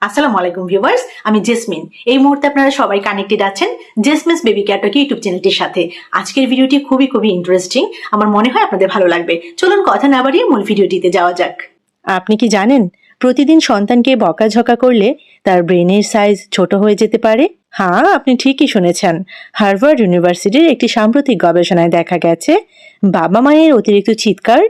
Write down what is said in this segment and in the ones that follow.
আসসালামু আলাইকুম ভিউয়ার্স, আমি জেসমিন। এই মুহূর্তে আপনারা সবাই কানেক্টেড আছেন জেসমিনস বেবি কেয়ার টক ইউটিউব চ্যানেলটির সাথে। আজকের ভিডিওটি খুবই ইন্টারেস্টিং, আমার মনে হয় আপনাদের ভালো লাগবে। চলুন কথা না বাড়িয়ে মূল ভিডিওটিতে যাওয়া যাক। আপনি কি জানেন প্রতিদিন সন্তানকে বকাঝকা করলে তার ব্রেনের সাইজ ছোট হয়ে যেতে পারে? হ্যাঁ, আপনি ঠিকই শুনেছেন। হার্ভার্ড ইউনিভার্সিটির একটি সাম্প্রতিক গবেষণায় দেখা গেছে বাবা মায়ের অতিরিক্ত চিৎকার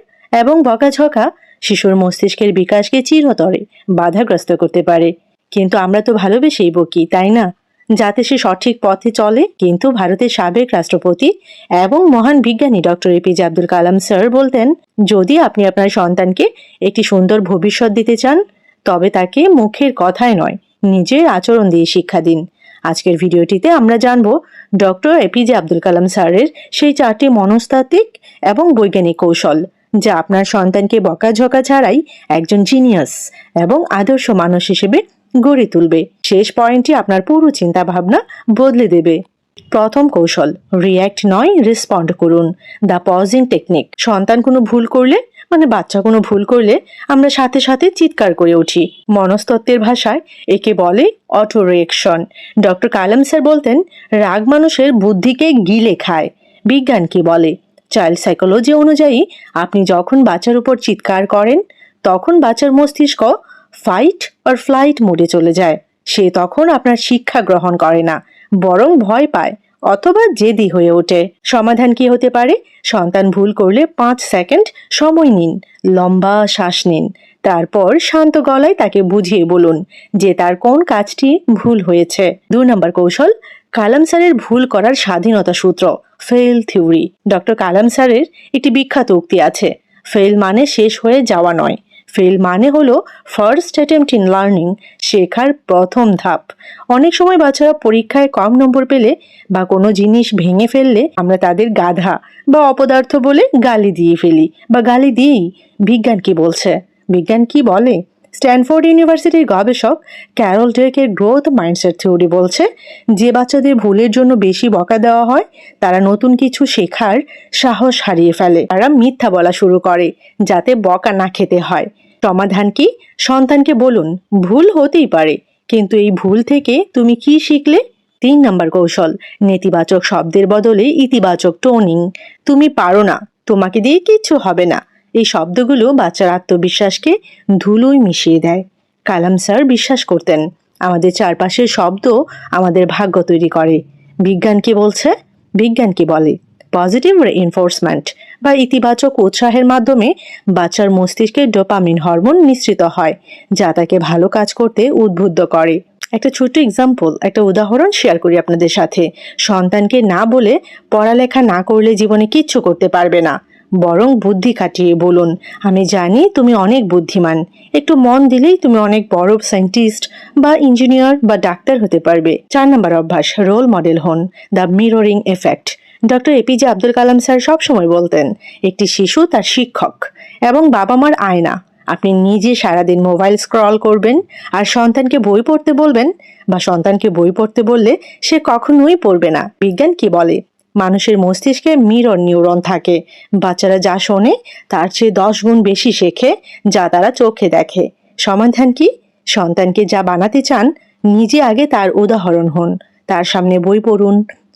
এবং বকাঝকা শিশুর মস্তিষ্কের বিকাশকে চিরতরে বাধাগ্রস্ত করতে পারে। কিন্তু আমরা তো ভালোবেসেই বকি, তাই না? যাতে সে সঠিক পথে চলে। কিন্তু ভারতের সাবেক রাষ্ট্রপতি এবং মহান বিজ্ঞানী doctor APJ Abdul Kalam sir বলতেন, যদি আপনি আপনার সন্তানকে একটি সুন্দর ভবিষ্যৎ দিতে চান, তবে তাকে মুখের কথায় নয়, নিজের আচরণ দিয়ে শিক্ষা দিন। আজকের ভিডিওটিতে আমরা জানব ডক্টর এপিজে আব্দুল কালাম স্যারের সেই 4টি মনস্তাত্ত্বিক এবং বৈজ্ঞানিক কৌশল, যা আপনার সন্তানকে বকাঝকা ছাড়াই একজন জিনিয়াস এবং আদর্শ মানুষ হিসেবে গড়ে তুলবে। শেষ পয়েন্টটি আপনার পুরো চিন্তা ভাবনা বদলে দেবে। প্রথম কৌশল, রিয়্যাক্ট নয় রেসপন্ড করুন। The pausing technique. সন্তান কোনো ভুল করলে, বাচ্চা কোনো ভুল করলে আমরা সাথে সাথে চিৎকার করে উঠি। মনস্তত্ত্বের ভাষায় একে বলে অটো রিয়েকশন। ডক্টর কালাম স্যার বলতেন, রাগ মানুষের বুদ্ধিকে গিলে খায়। বিজ্ঞান কি বলে? চাইল্ড সাইকোলজি অনুযায়ী আপনি যখন বাচ্চার উপর চিৎকার করেন, তখন বাচ্চার মস্তিষ্ক ফাইট অর ফ্লাইট মোডে চলে যায়। সে তখন আপনার শিক্ষা গ্রহণ করে না, বরং ভয় পায় অথবা জেদি হয়ে ওঠে। সমাধান কি হতে পারে? সন্তান ভুল করলে 5 সেকেন্ড সময় নিন, লম্বা শ্বাস নিন, তারপর শান্ত গলায় তাকে বুঝিয়ে বলুন যে তার কোন কাজটি ভুল হয়েছে। 2 নম্বর কৌশল, কালাম স্যারের ভুল করার স্বাধীনতা সূত্র, ফেল থিওরি। ডক্টর কালাম স্যারের একটি বিখ্যাত উক্তি আছে, ফেল মানে শেষ হয়ে যাওয়া নয়, ফেল মানে হলো ফার্স্ট অ্যাটেম্পট ইন লার্নিং, শেখার প্রথম ধাপ। অনেক সময় বাচ্চারা পরীক্ষায় কম নম্বর পেলে বা কোনো জিনিস ভেঙে ফেললে আমরা তাদের গাধা বা অপদার্থ বলে গালি দিয়ে ফেলি বা গালি দিই। বিজ্ঞান কি বলছে? বিজ্ঞান কি বলে? স্ট্যানফোর্ড ইউনিভার্সিটির গবেষক ক্যারল ড্রেকের গ্রোথ মাইন্ডসেট থিওরি বলছে, যে বাচ্চাদের ভুলের জন্য বেশি বকা দেওয়া হয় তারা নতুন কিছু শেখার সাহস হারিয়ে ফেলে। তারা মিথ্যা বলা শুরু করে যাতে বকা না খেতে হয়। সমাধান কি? সন্তানকে বলুন, ভুল হতেই পারে, কিন্তু এই ভুল থেকে তুমি কি শিখলে? 3 নম্বর কৌশল, নেতিবাচক শব্দের বদলে ইতিবাচক টোনিং। তুমি পারো না, তোমাকে দিয়ে কিচ্ছু হবে না, এই শব্দগুলো বাচ্চার আত্মবিশ্বাসকে ধুলোয় মিশিয়ে দেয়। কালাম স্যার বিশ্বাস করতেন, আমাদের চারপাশের শব্দ আমাদের ভাগ্য তৈরি করে। বিজ্ঞান কি বলছে? বিজ্ঞান কি বলে? পজিটিভ রিইনফোর্সমেন্ট বা ইতিবাচক উৎসাহের মাধ্যমে বাচ্চার মস্তিষ্কে ডোপামিন হরমোন নিঃসৃত হয়, যা তাকে ভালো কাজ করতে উদ্বুদ্ধ করে। একটা ছোট্ট একটা উদাহরণ শেয়ার করি আপনাদের সাথে। সন্তানকে না বলে পড়ালেখা না করলে জীবনে কিচ্ছু করতে পারবে না, বরং বুদ্ধি খাটিয়ে বলুন, আমি জানি তুমি অনেক বুদ্ধিমান, একটু মন দিলেই তুমি অনেক বড় সায়েন্টিস্ট বা ইঞ্জিনিয়ার বা ডাক্তার হতে পারবে। 4 নম্বর অভ্যাস, রোল মডেল হন। The mirroring effect. Doctor APJ Abdul Kalam sir সবসময় বলতেন, একটি শিশু তার শিক্ষক এবং বাবা মার আয়না। আপনি নিজে সারাদিন মোবাইল স্ক্রল করবেন আর সন্তানকে বই পড়তে বলবেন, বা সন্তানকে বই পড়তে বললে সে কখনোই পড়বে না। বিজ্ঞান কি বলে? মানুষের মস্তিষ্কে মিরর নিউরন থাকে। বাচ্চারা যা শোনে তার চেয়ে 10 গুণ বেশি শেখে যা তারা চোখে দেখে। সমাধান কি? সন্তানকে যা বানাতে চান, নিজে আগে তার উদাহরণ হন। তার সামনে বই পড়ুন,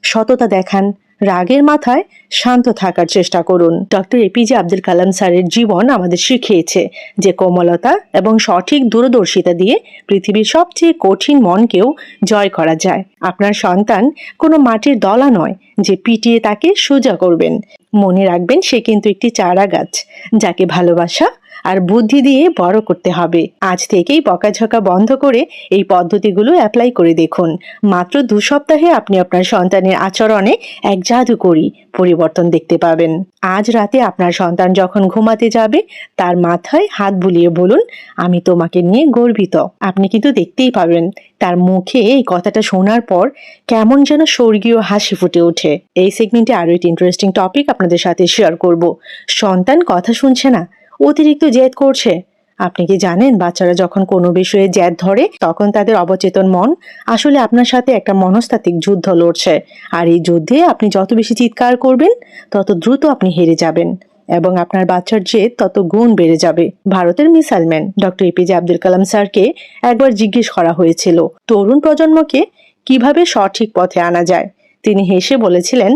সততা দেখান, রাগের মাথায় শান্ত থাকার চেষ্টা করুন। ডক্টর এপিজে আব্দুল কালাম স্যারের জীবন আমাদের শিখিয়েছে যে কোমলতা এবং সঠিক দূরদর্শিতা দিয়ে পৃথিবীর সবচেয়ে কঠিন মনকেও জয় করা যায়। আপনার সন্তান কোনো মাটির দলা নয় যে পিটিয়ে তাকে সোজা করবেন। মনে রাখবেন, সে কিন্তু একটি চারা গাছ, যাকে ভালোবাসা আর বুদ্ধি দিয়ে বড় করতে হবে। আজ থেকেই বকাঝকা বন্ধ করে এই পদ্ধতিগুলো অ্যাপ্লাই করে দেখুন। মাত্র 2 সপ্তাহে আপনি আপনার সন্তানের আচরণে এক জাদুকরী পরিবর্তন দেখতে পাবেন। আজ রাতে আপনার সন্তান যখন ঘুমাতে যাবে, তার মাথায় হাত বুলিয়ে বলুন, আমি তোমাকে নিয়ে গর্বিত। আপনি কিন্তু দেখতেই পাবেন তার মুখে এই কথাটা শোনার পর কেমন যেন স্বর্গীয় হাসি ফুটে ওঠে। এই সেগমেন্টে আরো একটি ইন্টারেস্টিং টপিক আপনাদের সাথে শেয়ার করব। সন্তান কথা শুনছে না, অতিরিক্ত জেদ করছে। আপনি কি জানেন, বাচ্চারা যখন কোনো বিষয়ে জেদ ধরে, তখন তাদের অবচেতন মন আসলে আপনার সাথে একটা মনস্তাত্ত্বিক যুদ্ধ লড়ছে। আর এই যুদ্ধে আপনি যত বেশি চিৎকার করবেন, তত দ্রুত আপনি হেরে যাবেন। এবং আপনার বাচ্চার জেদ তত গুণ বেড়ে যাবে। ভারতের মিসাইলম্যান ডক্টর এপিজে আব্দুল কালাম স্যারকে একবার জিজ্ঞেস করা হয়েছিল তরুণ প্রজন্মকে কিভাবে সঠিক পথে আনা যায়। তিনি হেসে বলেছিলেন,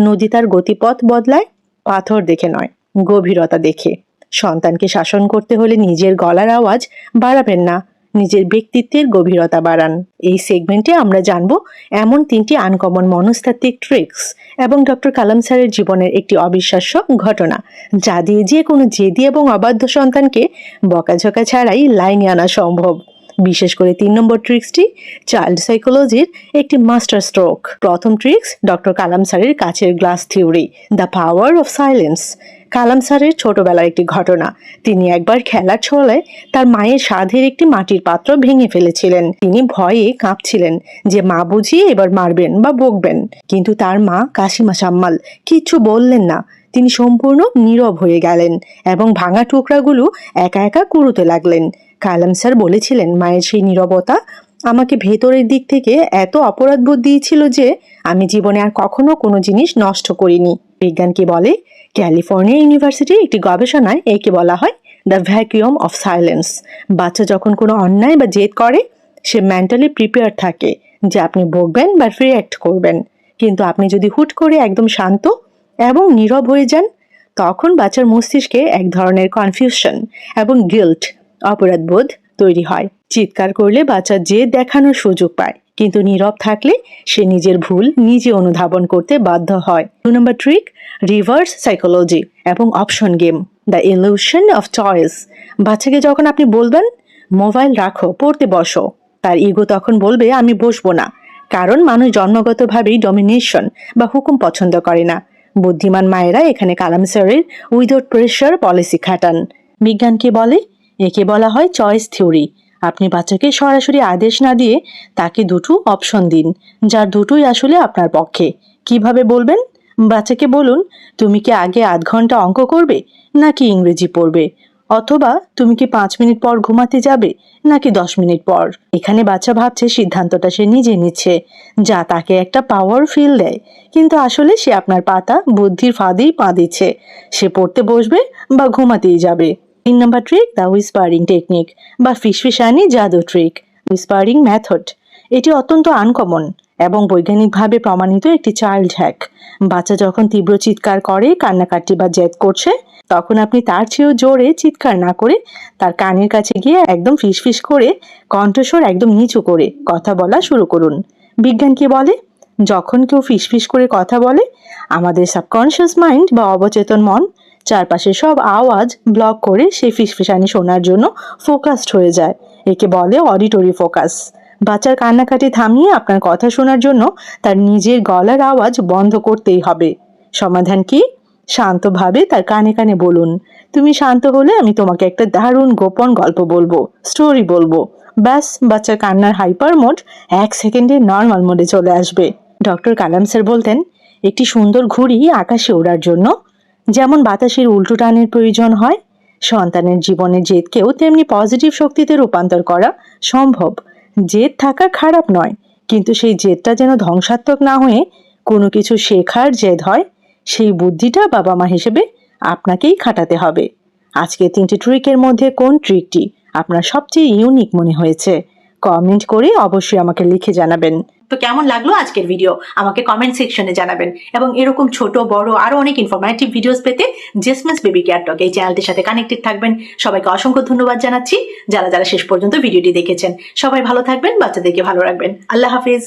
নদী তার গতিপথ বদলায় পাথর দেখে নয়, গভীরতা দেখে। সন্তানকে শাসন করতে হলে নিজের গলার আওয়াজ বাড়াবেন না, নিজের ব্যক্তিত্বের গভীরতা বাড়ান। এই সেগমেন্টে আমরা জানব এমন 3টি আনকমন মনস্তাত্ত্বিক ট্রিক্স এবং ডক্টর কালাম স্যারের জীবনের একটি অবিশ্বাস্য ঘটনা, যা দিয়ে যে কোনো জেদি এবং অবাধ্য সন্তানকে বকাঝকা ছাড়াই লাইনে আনা সম্ভব। বিশেষ করে 3 নম্বর ট্রিক্সটি চাইল্ড সাইকোলজির একটি মাস্টার স্ট্রোক। প্রথম ট্রিক্স ডক্টর কালাম স্যারের কাচের glass theory, the power of silence. Kalam স্যারের ছোটবেলার একটি ঘটনা। তিনি একবার খেলার ছলে তার মায়ের সাধের একটি মাটির পাত্র ভেঙে ফেলেছিলেন। তিনি ভয়ে কাঁপছিলেন যে মা বুঝি এবার মারবেন বা বকবেন, কিন্তু তার মা কাশিমা সাম্মাল কিচ্ছু বললেন না। তিনি সম্পূর্ণ নীরব হয়ে গেলেন এবং ভাঙা টুকরাগুলো একা একা কুড়োতে লাগলেন। কালাম স্যার বলেছিলেন, মায়ের সেই নীরবতা আমাকে ভেতরের দিক থেকে এত অপরাধবোধ দিয়েছিল যে আমি জীবনে আর কখনো কোনো জিনিস নষ্ট করিনি। বিজ্ঞান কি বলে? ক্যালিফোর্নিয়া ইউনিভার্সিটির একটি গবেষণায় একে বলা হয় দ্য ভ্যাকুয়াম অফ সাইলেন্স। বাচ্চা যখন কোনো অন্যায় বা জেদ করে, সে মেন্টালি প্রিপেয়ার থাকে যে আপনি বকবেন বা রিঅ্যাক্ট করবেন। কিন্তু আপনি যদি হুট করে একদম শান্ত এবং নীরব হয়ে যান, তখন বাচ্চার মস্তিষ্কে এক ধরনের কনফিউশন এবং গিল্ট, অপরাধবোধ তৈরি হয়। চিৎকার করলে বাচ্চা জেদ দেখানোর সুযোগ পায়, কিন্তু নীরব থাকলে সে নিজের ভুল নিজে অনুধাবন করতে বাধ্য হয়। 2 নম্বর ট্রিক, রিভার্স সাইকোলজি এবং option game, the illusion of choice. বাচ্চাকে যখন আপনি বলবেন মোবাইল রাখো, পড়তে বসো, তার ইগো তখন বলবে আমি বসবো না, কারণ মানুষ জন্মগতভাবেই ডমিনেশন বা হুকুম পছন্দ করে না। বুদ্ধিমান মায়েরা এখানে কালাম স্যারের উইদাউট প্রেশার পলিসি খাটান। বিজ্ঞান কি বলে? একে বলা হয় চয়েস থিওরি। আপনি বাচ্চাকে সরাসরি আদেশ না দিয়ে তাকে দুটো অপশন দিন, যার দুটোই আসলে আপনার পক্ষে। কিভাবে বলবেন? বাচ্চাকে বলুন, তুমি কি আগে আধ ঘন্টা অঙ্ক করবে নাকি ইংরেজি পড়বে, অথবা তুমি কি 5 মিনিট পর ঘুমাতে যাবে নাকি 10 মিনিট পর। এখানে বাচ্চা ভাবছে সিদ্ধান্তটা সে নিজে নিচ্ছে, যা তাকে একটা পাওয়ার ফিল দেয়, কিন্তু আসলে সে আপনার পাতা বুদ্ধির ফাঁদেই পা দিচ্ছে। সে পড়তে বসবে বা ঘুমাতেই যাবে। 3 নম্বর ট্রিক, দ্য হুইসপারিং টেকনিক বা ফিসফিসানি জাদু ট্রিক, হুইসপারিং মেথড। এটি অত্যন্ত আনকমন এবং বৈজ্ঞানিকভাবে প্রমাণিত একটি চাইল্ড হ্যাক। বাচ্চা যখন তীব্র চিৎকার করে, কান্নাকাটি বা জেদ করছে, তখন আপনি তার চেয়েও জোরে চিৎকার না করে তার কানের কাছে গিয়ে একদম ফিসফিস করে, কণ্ঠস্বর একদম নিচু করে কথা বলা শুরু করুন। বিজ্ঞান কি বলে? যখন কেউ ফিসফিস করে কথা বলে, আমাদের সাবকনশিয়াস মাইন্ড বা অবচেতন মন চারপাশে সব আওয়াজ ব্লক করে সেই ফিসফিসানি শোনার জন্য ফোকাসড হয়ে যায়। একে বলে অডিটরি ফোকাস। বাচ্চার কান্নাকাটি থামিয়ে আপনার কথা শোনার জন্য তার নিজের গলার আওয়াজ বন্ধ করতেই হবে। সমাধান কি? শান্তভাবে তার কানে কানে বলুন, তুমি শান্ত হলে আমি তোমাকে একটা দারুণ গোপন গল্প বলবো, স্টোরি বলবো। ব্যাস, বাচ্চার কান্নার হাইপার মোড 1 সেকেন্ডে নর্মাল মোডে চলে আসবে। ডক্টর কালাম স্যার বলতেন, একটি সুন্দর ঘুড়ি আকাশে ওড়ার জন্য যেমন বাতাসের উল্টো টানের প্রয়োজন হয়, সন্তানের জীবনের জেদকেও তেমনি পজিটিভ শক্তিতে রূপান্তর করা সম্ভব। জেদ থাকা খারাপ নয়, কিন্তু সেই জেদটা যেন ধ্বংসাত্মক না হয়ে কোনো কিছু শেখার জেদ হয়, সেই বুদ্ধিটা বাবা মা হিসেবে আপনাকেই খাটাতে হবে। আজকে 3টি ট্রিকের মধ্যে কোন ট্রিকটি আপনার সবচেয়ে ইউনিক মনে হয়েছে? কমেন্ট করে অবশ্যই আমাকে লিখে জানাবেন। তো কেমন লাগলো আজকের ভিডিও আমাকে কমেন্ট সেকশনে জানাবেন, এবং এরকম ছোট বড় আরো অনেক ইনফরমেটিভ ভিডিওস পেতে জেসমিনস বেবি কেয়ার টক এই চ্যানেলটির সাথে কানেক্টেড থাকবেন। সবাইকে অসংখ্য ধন্যবাদ জানাচ্ছি যারা যারা শেষ পর্যন্ত ভিডিওটি দেখেছেন। সবাই ভালো থাকবেন, বাচ্চাদেরকে ভালো রাখবেন। আল্লাহ হাফিজ।